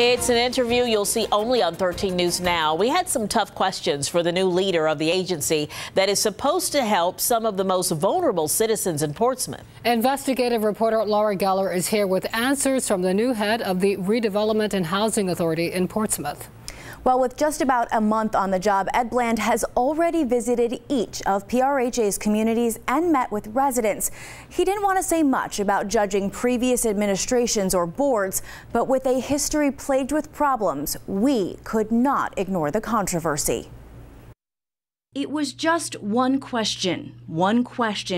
It's an interview you'll see only on 13 News Now. We had some tough questions for the new leader of the agency that is supposed to help some of the most vulnerable citizens in Portsmouth. Investigative reporter Laura Geller is here with answers from the new head of the Redevelopment and Housing Authority in Portsmouth. Well, with just about a month on the job, Ed Bland has already visited each of PRHA's communities and met with residents. He didn't want to say much about judging previous administrations or boards, but with a history plagued with problems, we could not ignore the controversy. It was just one question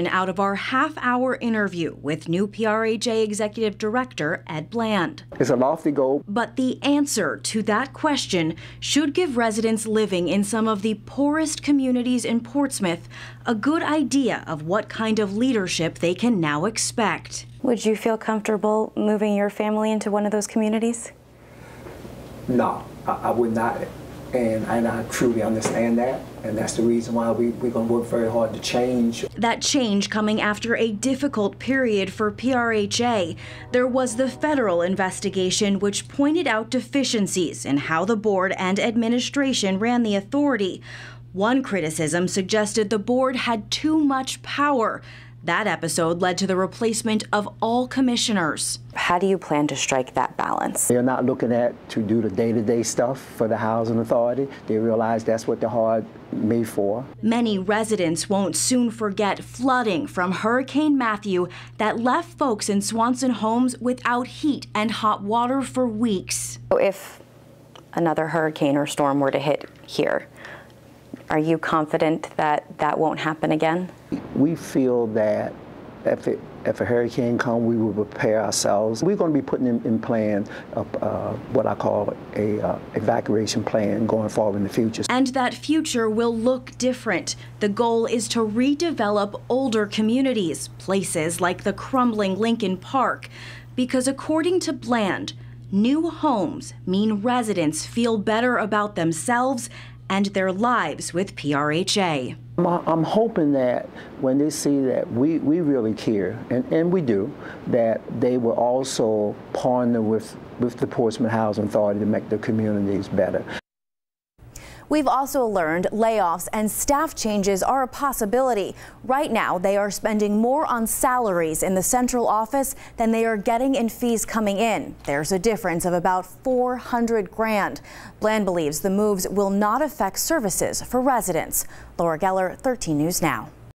out of our half-hour interview with new PRHA Executive Director Ed Bland. It's a lofty goal. But the answer to that question should give residents living in some of the poorest communities in Portsmouth a good idea of what kind of leadership they can now expect. Would you feel comfortable moving your family into one of those communities? No, I would not. And I truly understand that, and that's the reason why we're going to work very hard to change. That change coming after a difficult period for PRHA. There was the federal investigation which pointed out deficiencies in how the board and administration ran the authority. One criticism suggested the board had too much power. That episode led to the replacement of all commissioners. How do you plan to strike that balance? They're not looking to do the day-to-day stuff for the housing authority. They realize that's what they're hard made for. Many residents won't soon forget flooding from Hurricane Matthew that left folks in Swanson homes without heat and hot water for weeks. If another hurricane or storm were to hit here, are you confident that that won't happen again? We feel that if a hurricane comes, we will prepare ourselves. We're going to be putting in plan what I call a evacuation plan going forward in the future. And that future will look different. The goal is to redevelop older communities, places like the crumbling Lincoln Park, because according to Bland, new homes mean residents feel better about themselves and their lives with PRHA. I'm hoping that when they see that we really care, and we do, that they will also partner with the Portsmouth Housing Authority to make their communities better. We've also learned layoffs and staff changes are a possibility. Right now, they are spending more on salaries in the central office than they are getting in fees coming in. There's a difference of about $400 grand. Bland believes the moves will not affect services for residents. Laura Geller, 13 News Now.